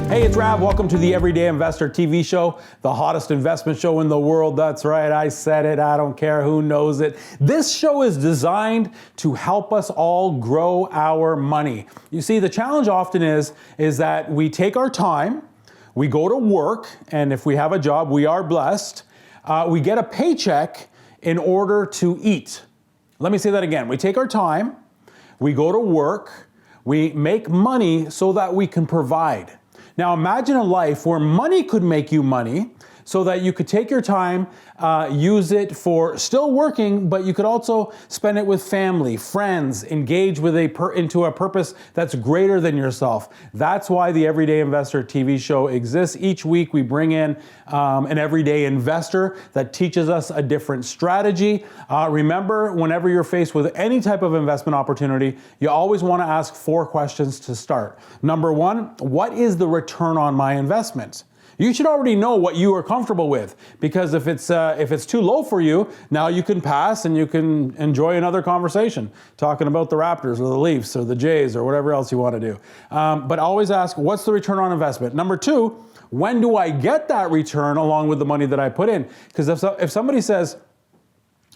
Hey, it's Rav. Welcome to the Everyday Investor TV show, the hottest investment show in the world. That's right, I said it. I don't care who knows it. This show is designed to help us all grow our money. You see, the challenge often is that we take our time, we go to work, and if we have a job, we are blessed. We get a paycheck in order to eat. Let me say that again. We take our time, we go to work, we make money so that we can provide. Now imagine a life where money could make you money so that you could take your time, use it for still working, but you could also spend it with family, friends, engage with into a purpose that's greater than yourself. That's why the Everyday Investor TV show exists. Each week we bring in an everyday investor that teaches us a different strategy. Remember, whenever you're faced with any type of investment opportunity, you always want to ask 4 questions to start. Number 1, what is the return on my investment? You should already know what you are comfortable with, because if it's too low for you, now you can pass and you can enjoy another conversation talking about the Raptors or the Leafs or the Jays or whatever else you want to do. But always ask, what's the return on investment? Number 2, when do I get that return along with the money that I put in? Because if somebody says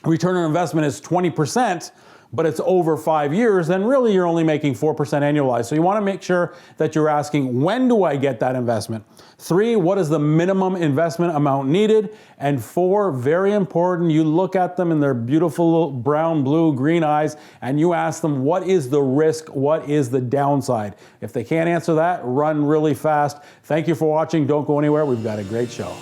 return on investment is 20%, but it's over 5 years, then really you're only making 4% annualized. So you want to make sure that you're asking, when do I get that investment? 3, what is the minimum investment amount needed? And 4, very important, you look at them in their beautiful little brown, blue, green eyes, and you ask them, what is the risk? What is the downside? If they can't answer that, run really fast. Thank you for watching. Don't go anywhere. We've got a great show.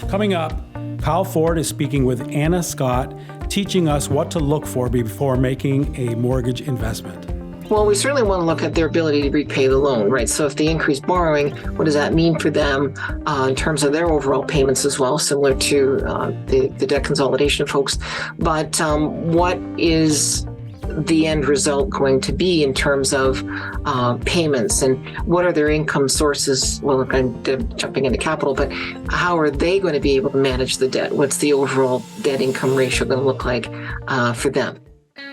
Coming up, Kyle Ford is speaking with Anna Scott, teaching us what to look for before making a mortgage investment. Well, we certainly want to look at their ability to repay the loan, right? So if they increase borrowing, what does that mean for them in terms of their overall payments as well, similar to the debt consolidation folks? But what is the end result going to be in terms of payments, and what are their income sources? Well, I'm jumping into capital, but how are they going to be able to manage the debt? What's the overall debt income ratio going to look like for them?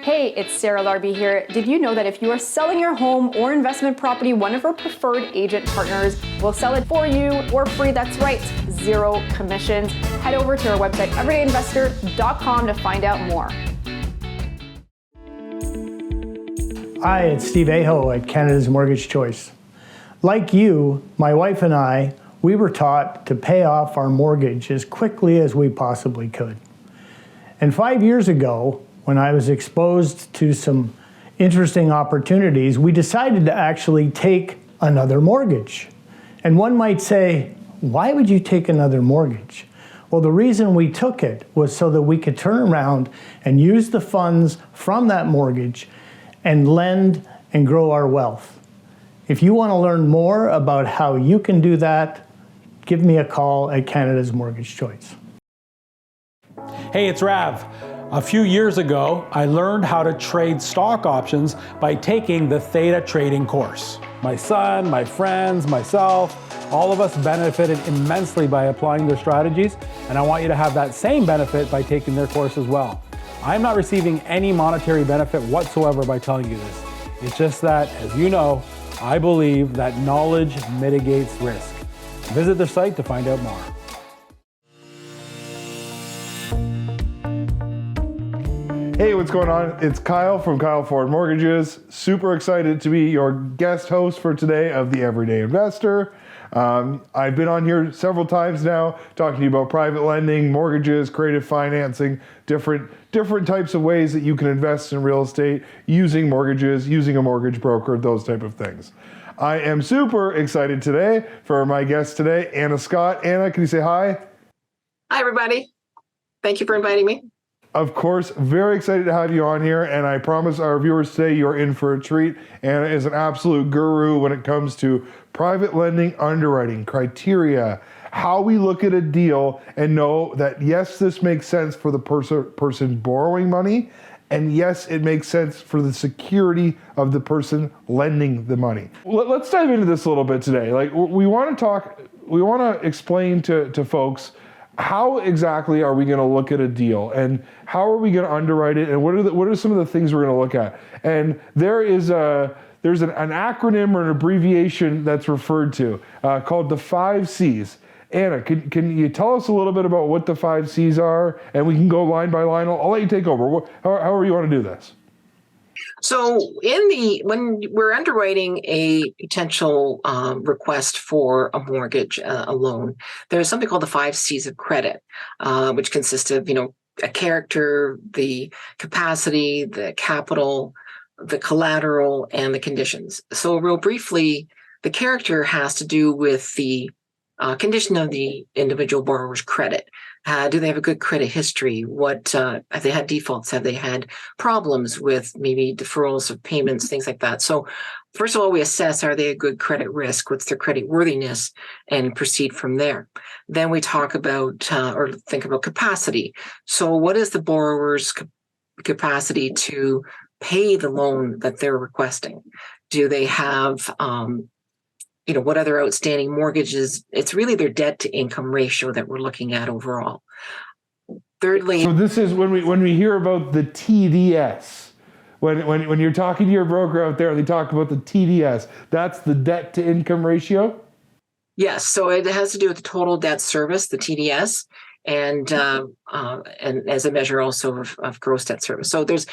Hey, it's Sarah Larby here. Did you know that if you are selling your home or investment property, one of our preferred agent partners will sell it for you for free? That's right, 0 commissions. Head over to our website, everydayinvestor.com, to find out more. Hi, it's Steve Aho at Canada's Mortgage Choice. Like you, my wife and I, we were taught to pay off our mortgage as quickly as we possibly could. And 5 years ago, when I was exposed to some interesting opportunities, we decided to actually take another mortgage. And one might say, why would you take another mortgage? Well, the reason we took it was so that we could turn around and use the funds from that mortgage and lend and grow our wealth. If you want to learn more about how you can do that, give me a call at Canada's Mortgage Choice. Hey, it's Rav. A few years ago, I learned how to trade stock options by taking the Theta trading course. My son, my friends, myself, all of us benefited immensely by applying their strategies, and I want you to have that same benefit by taking their course as well. I'm not receiving any monetary benefit whatsoever by telling you this. It's just that, as you know, I believe that knowledge mitigates risk. Visit their site to find out more. Hey, what's going on? It's Kyle from Kyle Ford Mortgages. Super excited to be your guest host for today of the Everyday Investor. I've been on here several times now talking to you about private lending, mortgages, creative financing, different types of ways that you can invest in real estate using mortgages, using a mortgage broker, those type of things. I am super excited today for my guest today, Anna Scott. Anna, can you say hi? Hi, everybody. Thank you for inviting me. Of course, very excited to have you on here, and I promise our viewers today you're in for a treat. Anna is an absolute guru when it comes to private lending underwriting, criteria, how we look at a deal and know that yes, this makes sense for the person borrowing money, and yes, it makes sense for the security of the person lending the money. Let's dive into this a little bit today. Like we want to explain to folks how exactly are we going to look at a deal, and how are we going to underwrite it, and what are some of the things we're going to look at? And there's an acronym or an abbreviation that's referred to called the 5 C's. Anna, can you tell us a little bit about what the 5 C's are, and we can go line by line. I'll let you take over. However you want to do this. So when we're underwriting a potential request for a mortgage, a loan, there's something called the 5 C's of credit, which consists of, a character, the capacity, the capital, the collateral, and the conditions. So real briefly, the character has to do with the condition of the individual borrower's credit. Do they have a good credit history? What have they had defaults? Have they had problems with maybe deferrals of payments, things like that? So first of all, we assess, are they a good credit risk? What's their credit worthiness? And proceed from there. Then we talk about or think about capacity. So what is the borrower's capacity to pay the loan that they're requesting? Do they have what other outstanding mortgages? It's really their debt to income ratio that we're looking at overall. Thirdly, so this is when we hear about the TDS. When you're talking to your broker out there, they talk about the TDS. That's the debt to income ratio. Yes, so it has to do with the total debt service, the TDS, and as a measure also of gross debt service. So there's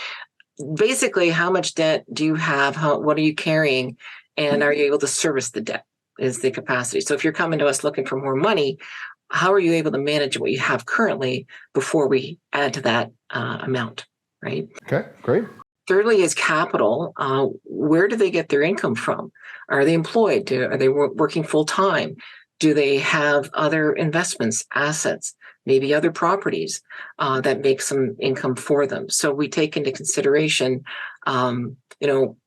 basically how much debt do you have? What are you carrying? And are you able to service the debt is the capacity. So if you're coming to us looking for more money, how are you able to manage what you have currently before we add to that amount, right? Okay, great. Thirdly is capital. Where do they get their income from? Are they employed? Are they working full time? Do they have other investments, assets, maybe other properties that make some income for them? So we take into consideration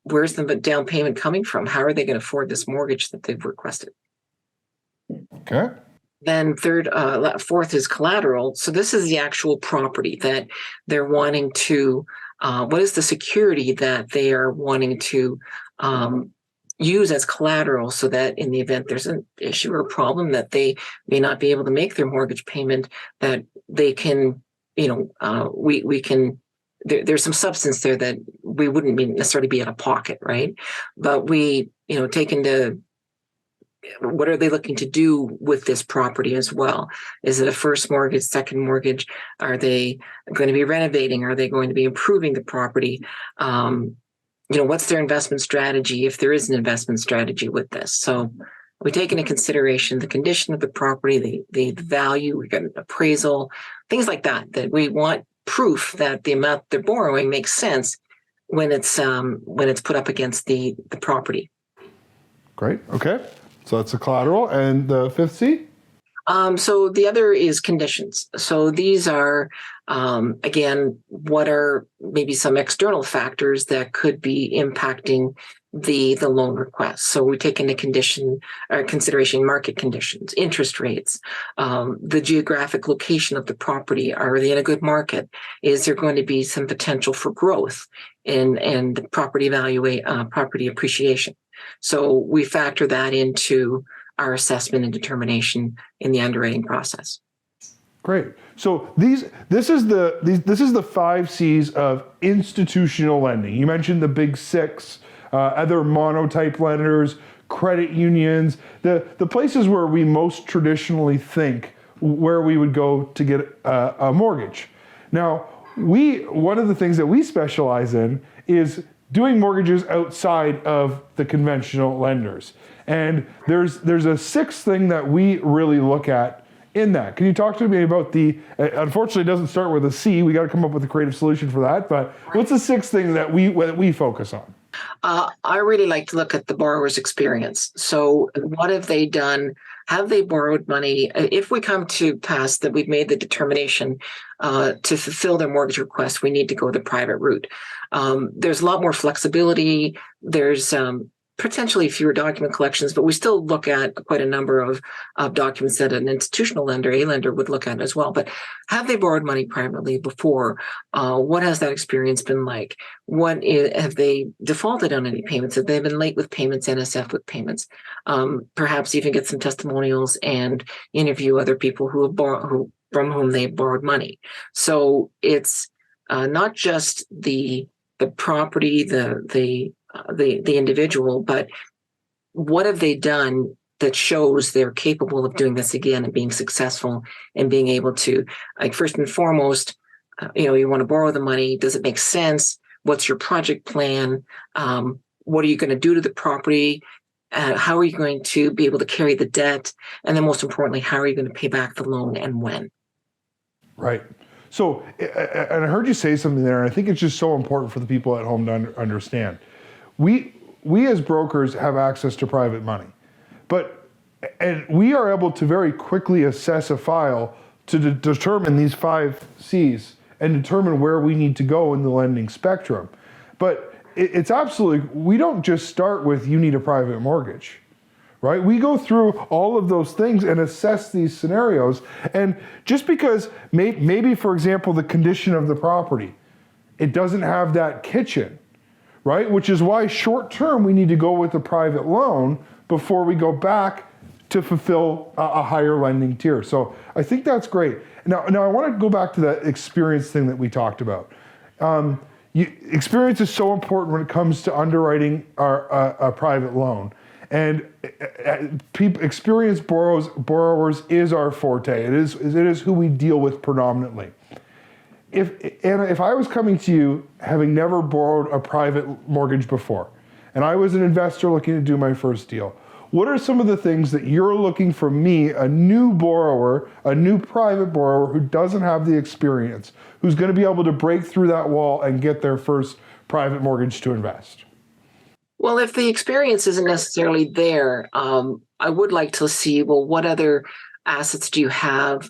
where's the down payment coming from? How are they going to afford this mortgage that they've requested? Okay. Then fourth is collateral. So this is the actual property that they're wanting to, what is the security that they are wanting to use as collateral so that in the event there's an issue or a problem that they may not be able to make their mortgage payment, that they can, we can, there's some substance there that we wouldn't necessarily be out of pocket, right? But we, take into what are they looking to do with this property as well? Is it a first mortgage, second mortgage? Are they going to be renovating? Are they going to be improving the property? What's their investment strategy if there is an investment strategy with this? So we take into consideration the condition of the property, the value, we got an appraisal, things like that we want proof that the amount they're borrowing makes sense when it's put up against the property. Great. Okay. So that's the collateral. And the 5th C? So the other is conditions. So these are, again, what are maybe some external factors that could be impacting the loan request. So we take into consideration market conditions, interest rates, the geographic location of the property. Are they in a good market? Is there going to be some potential for growth and the property property appreciation? So we factor that into our assessment and determination in the underwriting process. Great. So this is the 5 C's of institutional lending. You mentioned the big 6, other monotype lenders, credit unions, the places where we most traditionally think where we would go to get a mortgage. Now, one of the things that we specialize in is doing mortgages outside of the conventional lenders. And there's a 6th thing that we really look at in that. Can you talk to me about unfortunately it doesn't start with a C, we got to come up with a creative solution for that, but what's the 6th thing that we focus on? I really like to look at the borrower's experience. So what have they done? Have they borrowed money? If we come to pass that we've made the determination to fulfill their mortgage request, we need to go the private route. There's a lot more flexibility. There's potentially fewer document collections, but we still look at quite a number of documents that an institutional lender, a lender would look at as well. But have they borrowed money privately before? What has that experience been like? Have they defaulted on any payments? Have they been late with payments, NSF with payments? Perhaps even get some testimonials and interview other people who borrowed from whom they borrowed money. So it's not just the property, the individual, but what have they done that shows they're capable of doing this again and being successful and being able to, like, first and foremost, you want to borrow the money. Does it make sense? What's your project plan? What are you going to do to the property? How are you going to be able to carry the debt? And then most importantly, how are you going to pay back the loan and when? Right. So, and I heard you say something there, and I think it's just so important for the people at home to understand. We as brokers have access to private money, and we are able to very quickly assess a file to determine these 5 C's and determine where we need to go in the lending spectrum. But it's absolutely, we don't just start with you need a private mortgage, right? We go through all of those things and assess these scenarios. And just because maybe, for example, the condition of the property, it doesn't have that kitchen, right? Which is why short term we need to go with a private loan before we go back to fulfill a higher lending tier. So I think that's great. Now I want to go back to that experience thing that we talked about. Experience is so important when it comes to underwriting a private loan. And experienced borrowers is our forte. It is who we deal with predominantly. If I was coming to you having never borrowed a private mortgage before, and I was an investor looking to do my first deal, what are some of the things that you're looking for me, a new borrower, a new private borrower who doesn't have the experience, who's going to be able to break through that wall and get their first private mortgage to invest? Well, if the experience isn't necessarily there, I would like to see, well, what other assets do you have?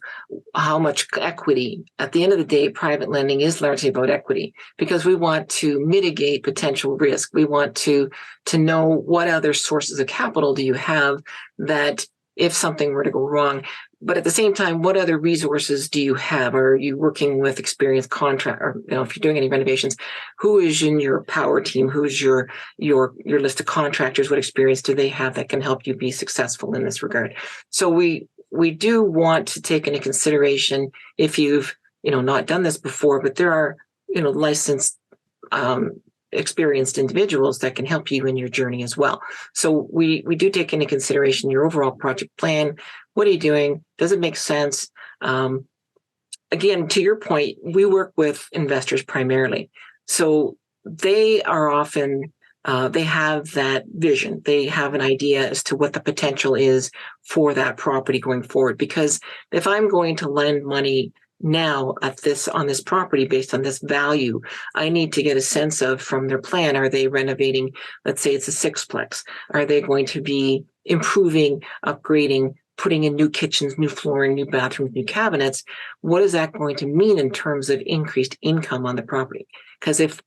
How much equity? At the end of the day, private lending is largely about equity because we want to mitigate potential risk. We want to know what other sources of capital do you have that if something were to go wrong. But at the same time, what other resources do you have? Are you working with experienced contract, or if you're doing any renovations, who is in your power team? Who is your list of contractors? What experience do they have that can help you be successful in this regard? So we do want to take into consideration if you've not done this before, but there are licensed experienced individuals that can help you in your journey as well. So we do take into consideration your overall project plan. What are you doing? Does it make sense? Again, to your point, we work with investors primarily. So they are often, they have that vision. They have an idea as to what the potential is for that property going forward. Because if I'm going to lend money now on this property based on this value, I need to get a sense of from their plan, are they renovating, let's say it's a sixplex, are they going to be improving, upgrading, putting in new kitchens, new flooring, new bathrooms, new cabinets? What is that going to mean in terms of increased income on the property? Because if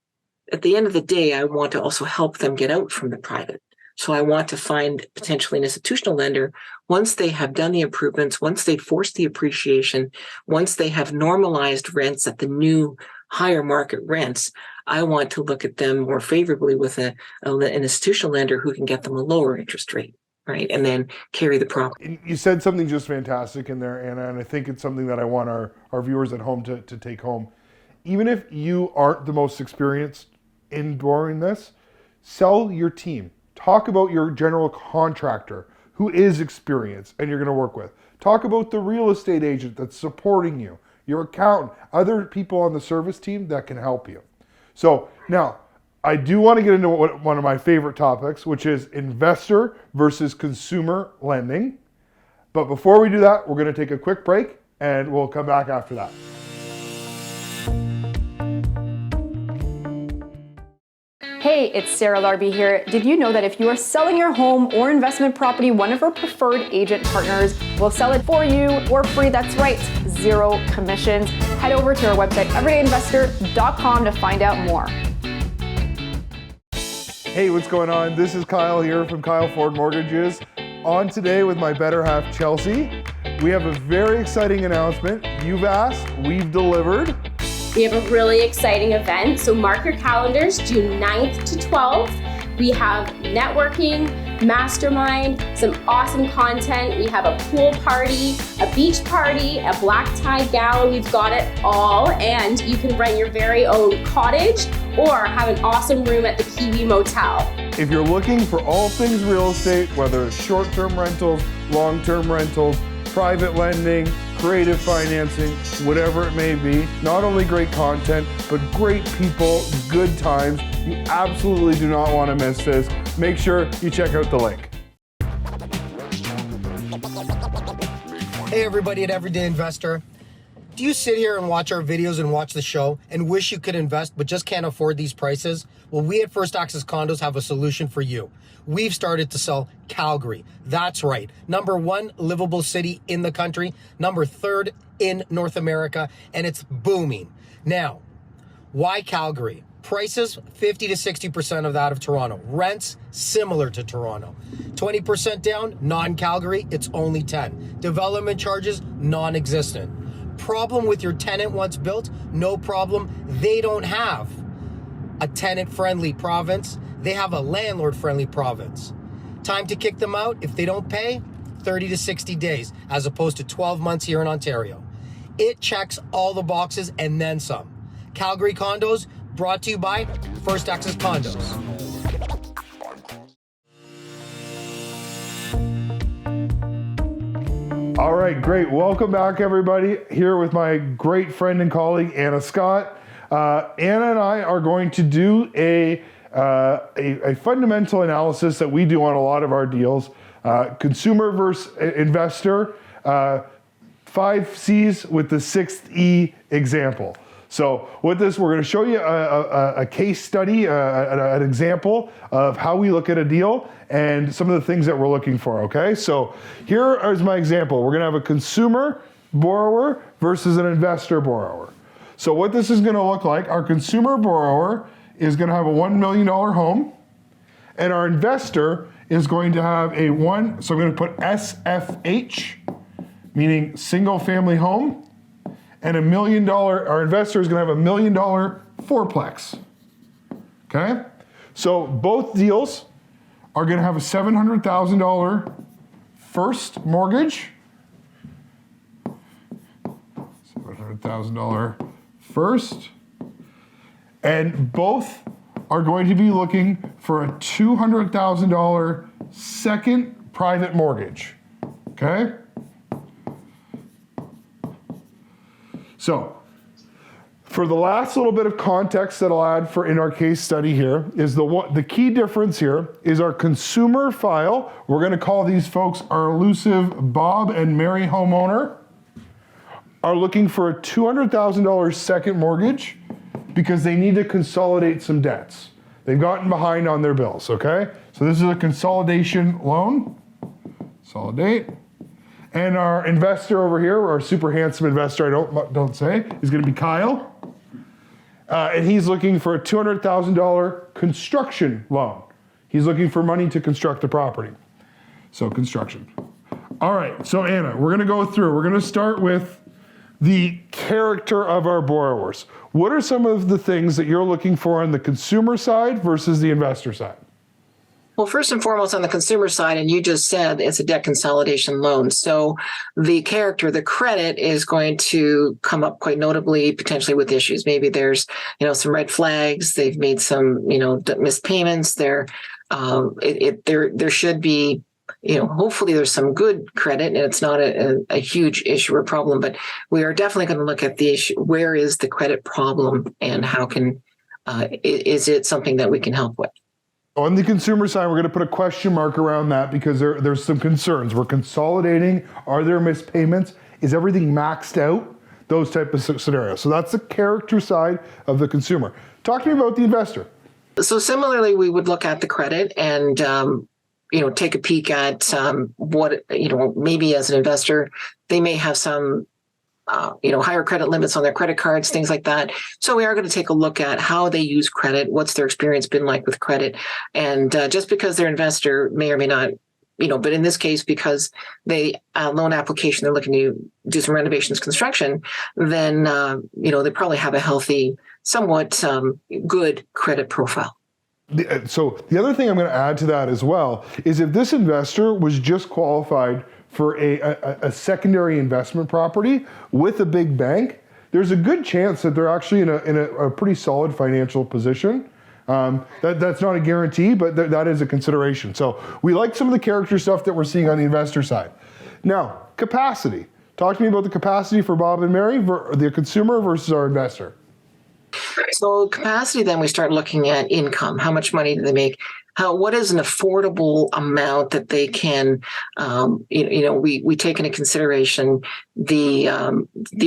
at the end of the day, I want to also help them get out from the private. So I want to find potentially an institutional lender once they have done the improvements, once they force the appreciation, once they have normalized rents at the new higher market rents. I want to look at them more favorably with an institutional lender who can get them a lower interest rate, right? And then carry the property. You said something just fantastic in there, Anna, and I think it's something that I want our viewers at home to take home. Even if you aren't the most experienced in borrowing this, sell your team. Talk about your general contractor who is experienced and you're going to work with. Talk about the real estate agent that's supporting you, your accountant, other people on the service team that can help you. So now, I do want to get into one of my favorite topics, which is investor versus consumer lending. But before we do that, we're going to take a quick break and we'll come back after that. Hey, it's Sarah Larby here. Did you know that if you are selling your home or investment property, one of our preferred agent partners will sell it for you for free? That's right, 0 commissions. Head over to our website, everydayinvestor.com, to find out more. Hey, what's going on? This is Kyle here from Kyle Ford Mortgages. On today with my better half, Chelsea. We have a very exciting announcement. You've asked, we've delivered. We have a really exciting event, so mark your calendars, June 9th to 12th. We have networking, mastermind, some awesome content. We have a pool party, a beach party, a black tie gala. We've got it all. And you can rent your very own cottage or have an awesome room at the Kiwi Motel. If you're looking for all things real estate, whether it's short-term rentals, long-term rentals, private lending, creative financing, whatever it may be, not only great content, but great people, good times. You absolutely do not want to miss this. Make sure you check out the link. Hey everybody at Everyday Investor. Do you sit here and watch our videos and watch the show and wish you could invest but just can't afford these prices? Well, we at First Access Condos have a solution for you. We've started to sell Calgary. That's right. #1 livable city in the country, #3 in North America, and it's booming. Now, why Calgary? Prices 50 to 60% of that of Toronto. Rents similar to Toronto. 20% down, non-Calgary, it's only 10. Development charges non-existent. Problem with your tenant once built? No problem. They don't have a tenant-friendly province. They have a landlord-friendly province. Time to kick them out, if they don't pay, 30 to 60 days, as opposed to 12 months here in Ontario. It checks all the boxes and then some. Calgary Condos, brought to you by First Access Condos. All right, great. Welcome back, everybody. Here with my great friend and colleague, Anna Scott. Anna and I are going to do a fundamental analysis that we do on a lot of our deals. Consumer versus investor, 5 C's with the 6th E example. So with this, we're going to show you a case study, an example of how we look at a deal and some of the things that we're looking for, okay? So here is my example. We're going to have a consumer borrower versus an investor borrower. So what this is going to look like, our consumer borrower is going to have a $1 million home, and our investor is going to have so I'm going to put SFH, meaning single family home, and $1 million, our investor is going to have $1 million fourplex. Okay? So both deals are going to have a $700,000 first mortgage. $700,000 first. And both are going to be looking for a $200,000 second private mortgage. Okay? So, for the last little bit of context that I'll add in our case study here is the key difference here is our consumer file. We're going to call these folks our elusive Bob and Mary homeowner, are looking for a $200,000 second mortgage because they need to consolidate some debts. They've gotten behind on their bills, okay? So this is a consolidation loan. Consolidate. And our investor over here, our super handsome investor, I don't say, is going to be Kyle. And he's looking for a $200,000 construction loan. He's looking for money to construct the property. So construction. All right, so Anna, we're going to go through. We're going to start with the character of our borrowers. What are some of the things that you're looking for on the consumer side versus the investor side? Well, first and foremost, on the consumer side, and you just said it's a debt consolidation loan. So the character, the credit is going to come up quite notably, potentially with issues. Maybe there's, some red flags. They've made some, missed payments. There should be, hopefully there's some good credit and it's not a huge issue or problem, but we are definitely going to look at the issue. Where is the credit problem and how is it something that we can help with? On the consumer side, we're going to put a question mark around that because there's some concerns. We're consolidating. Are there missed payments? Is everything maxed out? Those type of scenarios. So that's the character side of the consumer. Talk to me about the investor. So similarly, we would look at the credit and, take a peek at what, maybe as an investor, they may have some higher credit limits on their credit cards, things like that. So we are going to take a look at how they use credit, what's their experience been like with credit. And just because their investor may or may not, but in this case, because they loan application, they're looking to do some renovations, construction, then, they probably have a healthy, somewhat good credit profile. So the other thing I'm going to add to that as well is if this investor was just qualified for a secondary investment property with a big bank, there's a good chance that they're actually in a pretty solid financial position. That's not a guarantee, but that is a consideration. So we like some of the character stuff that we're seeing on the investor side. Now, capacity. Talk to me about the capacity for Bob and Mary, the consumer versus our investor. So capacity, then we start looking at income. How much money do they make? What is an affordable amount that they can, we take into consideration the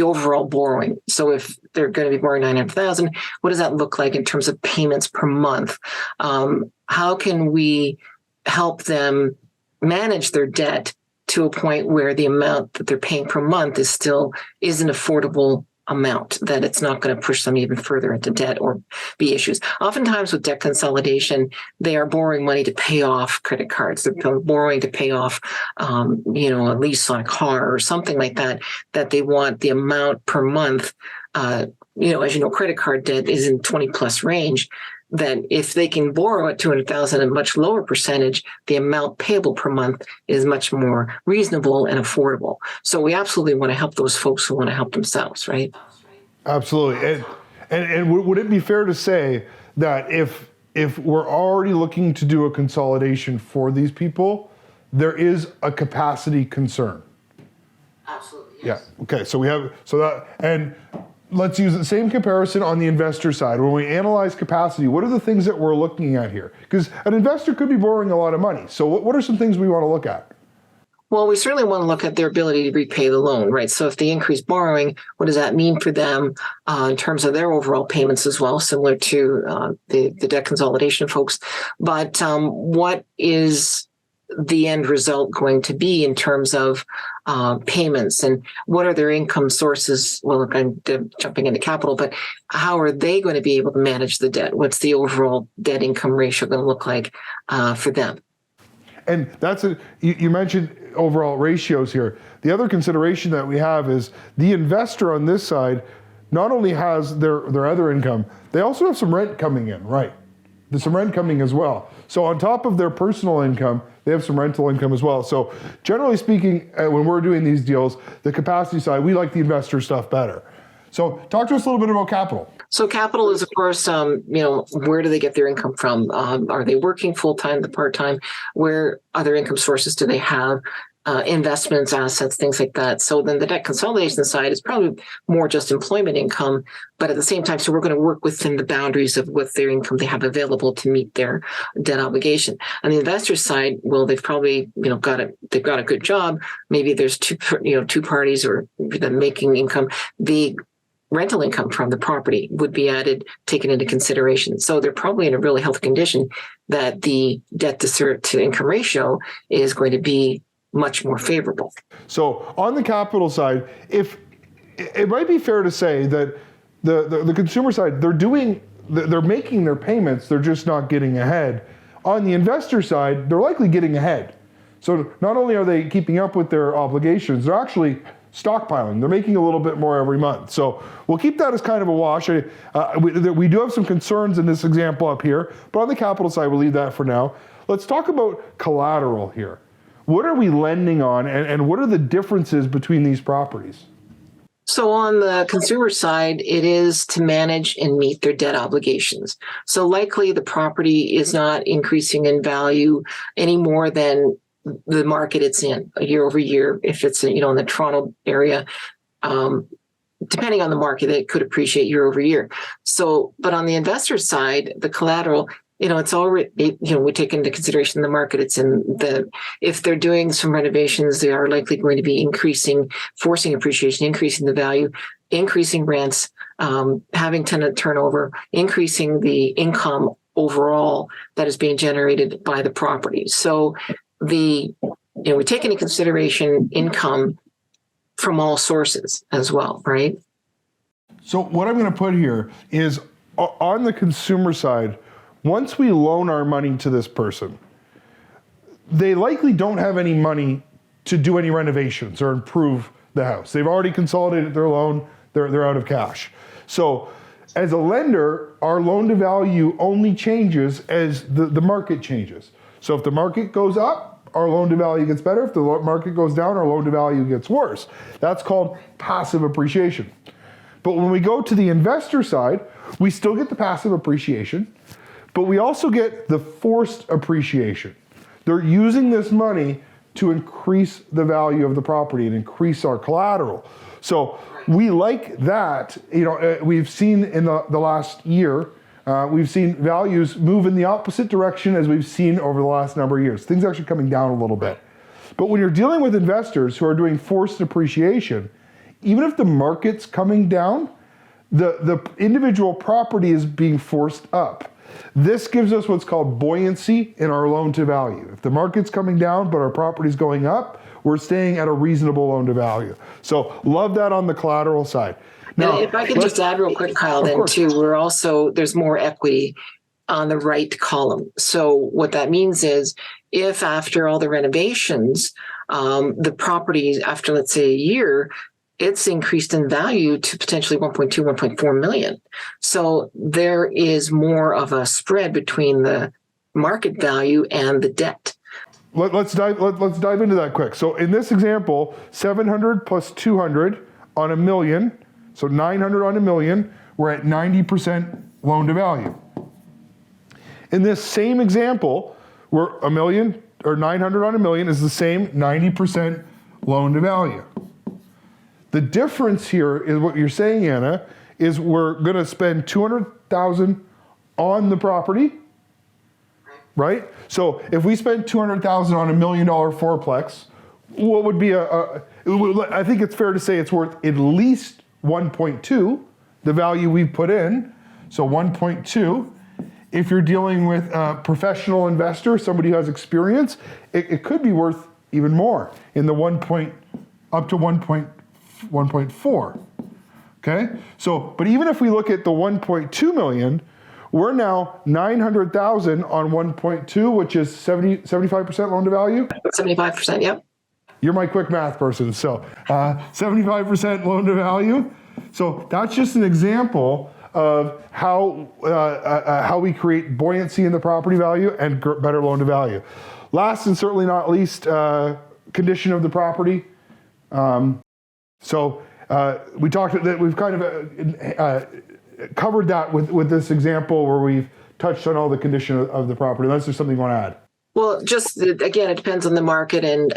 overall borrowing. So if they're going to be borrowing $900,000, what does that look like in terms of payments per month? How can we help them manage their debt to a point where the amount that they're paying per month is an affordable amount, that it's not going to push them even further into debt or be issues. Oftentimes with debt consolidation, they are borrowing money to pay off credit cards. They're borrowing to pay off, a lease on a car or something like that, that they want the amount per month. As you know, credit card debt is in 20 plus range. That if they can borrow at $200,000 at a much lower percentage, the amount payable per month is much more reasonable and affordable. So we absolutely want to help those folks who want to help themselves, right? Absolutely. And would it be fair to say that if we're already looking to do a consolidation for these people, there is a capacity concern? Absolutely. Yes. Yeah. Okay. And let's use the same comparison on the investor side. When we analyze capacity, what are the things that we're looking at here? Because an investor could be borrowing a lot of money. So what are some things we want to look at? Well, we certainly want to look at their ability to repay the loan, right? So if they increase borrowing, what does that mean for them in terms of their overall payments as well, similar to the debt consolidation folks? But what is the end result going to be in terms of payments, and what are their income sources? Well, I'm jumping into capital, but how are they going to be able to manage the debt? What's the overall debt income ratio going to look like for them? And you mentioned overall ratios here. The other consideration that we have is the investor on this side not only has their other income, they also have some rent coming in, right? There's some rent coming as well. So on top of their personal income, they have some rental income as well. So generally speaking, when we're doing these deals, the capacity side, we like the investor stuff better. So talk to us a little bit about capital. So capital is, of course, where do they get their income from? Are they working full-time, part-time? Where other income sources do they have? Investments, assets, things like that. So then the debt consolidation side is probably more just employment income, but at the same time, so we're going to work within the boundaries of what their income they have available to meet their debt obligation. On the investor side, well, they've probably they've got a good job. Maybe there's two parties or them making income. The rental income from the property would be taken into consideration. So they're probably in a really healthy condition that the debt to income ratio is going to be much more favorable. So on the capital side, if it might be fair to say that the consumer side, they're making their payments, they're just not getting ahead. On the investor side, they're likely getting ahead. So not only are they keeping up with their obligations, they're actually stockpiling. They're making a little bit more every month. So we'll keep that as kind of a wash. We do have some concerns in this example up here, but on the capital side, we'll leave that for now. Let's talk about collateral here. What are we lending on, and what are the differences between these properties? So on the consumer side, it is to manage and meet their debt obligations. So likely the property is not increasing in value any more than the market it's in year over year. If it's in the Toronto area, depending on the market, it could appreciate year over year. So, but on the investor side, the collateral, it's already, we take into consideration the market it's in. If they're doing some renovations, they are likely going to be forcing appreciation, increasing the value, increasing rents, having tenant turnover, increasing the income overall that is being generated by the property. So we take into consideration income from all sources as well, right? So what I'm going to put here is on the consumer side, once we loan our money to this person, they likely don't have any money to do any renovations or improve the house. They've already consolidated their loan. They're out of cash. So As a lender, our loan to value only changes as the market changes. So if the market goes up, our loan to value gets better. If the market goes down, our loan to value gets worse. That's called passive appreciation. But when we go to the investor side, we still get the passive appreciation, but we also get the forced appreciation. They're using this money to increase the value of the property and increase our collateral. So we like that. You know, we've seen in the last year, we've seen values move in the opposite direction as we've seen over the last number of years. Things are actually coming down a little bit. But when you're dealing with investors who are doing forced appreciation, even if the market's coming down, the individual property is being forced up. This gives us what's called buoyancy in our loan to value. If the market's coming down, but our property's going up, we're staying at a reasonable loan to value. So love that on the collateral side. Now, if I could just add real quick, Kyle, then too, there's more equity on the right column. So what that means is if after all the renovations, the property after, let's say, a year, it's increased in value to potentially 1.2, 1.4 million. So there is more of a spread between the market value and the debt. Let's dive into that quick. So in this example, 700 plus 200 on $1 million, so 900 on $1 million, we're at 90% loan to value. In this same example, we're $1 million or 900 on $1 million is the same 90% loan to value. The difference here is what you're saying, Anna, is we're going to spend $200,000 on the property, right? So if we spend $200,000 on $1 million fourplex, what would be I think it's fair to say it's worth at least 1.2, the value we put in. So 1.2. If you're dealing with a professional investor, somebody who has experience, it could be worth even more in the up to 1.4. Okay? So, but even if we look at the 1.2 million, we're now 900,000 on 1.2, which is 75% loan to value. 75%, yep. You're my quick math person, so 75% loan to value. So that's just an example of how we create buoyancy in the property value and better loan to value. Last and certainly not least, condition of the property. So we talked that we've kind of covered that with this example where we've touched on all the condition of the property. Unless there's something you want to add. Well, just again, it depends on the market and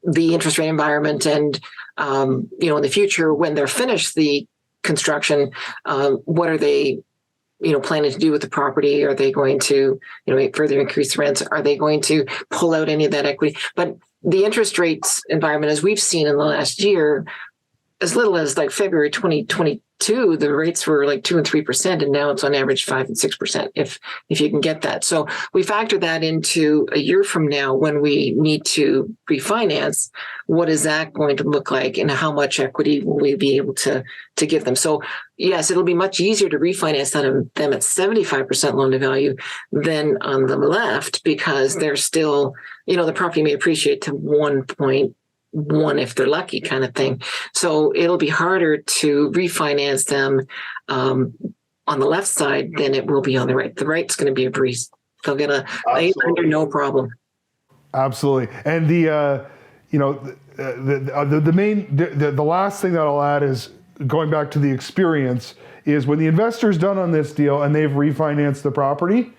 the interest rate environment, and in the future when they're finished the construction, what are they planning to do with the property? Are they going to further increase rents? Are they going to pull out any of that equity? But the interest rates environment, as we've seen in the last year, as little as like February 2022, the rates were like 2 and 3%, and now it's on average 5 and 6%, if you can get that. So we factor that into a year from now when we need to refinance. What is that going to look like, and how much equity will we be able to give them? So yes, it'll be much easier to refinance them at 75% loan to value than on the left, because they're still, the property may appreciate to 1.1 if they're lucky, kind of thing. So it'll be harder to refinance them on the left side than it will be on the right. The right's going to be a breeze. They'll get under no problem. Absolutely. And the last thing that I'll add is, going back to the experience, is when the investor's done on this deal and they've refinanced the property,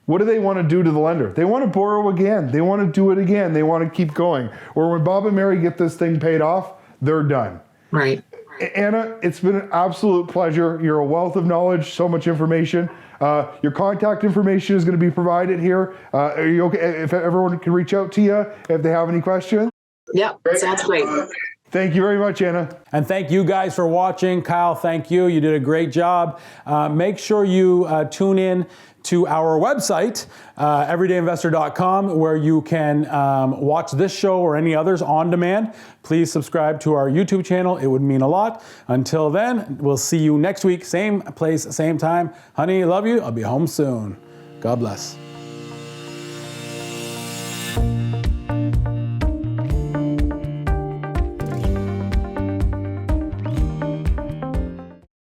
what do they want to do to the lender? They want to borrow again. They want to do it again. They want to keep going. Or when Bob and Mary get this thing paid off, they're done. Right. Anna, it's been an absolute pleasure. You're a wealth of knowledge, so much information. Your contact information is going to be provided here. Are you okay if everyone can reach out to you if they have any questions? Yeah, sounds great. Thank you very much, Anna. And thank you guys for watching. Kyle, thank you. You did a great job. Make sure you tune in to our website, everydayinvestor.com, where you can watch this show or any others on demand. Please subscribe to our YouTube channel. It would mean a lot. Until then, we'll see you next week. Same place, same time. Honey, love you. I'll be home soon. God bless.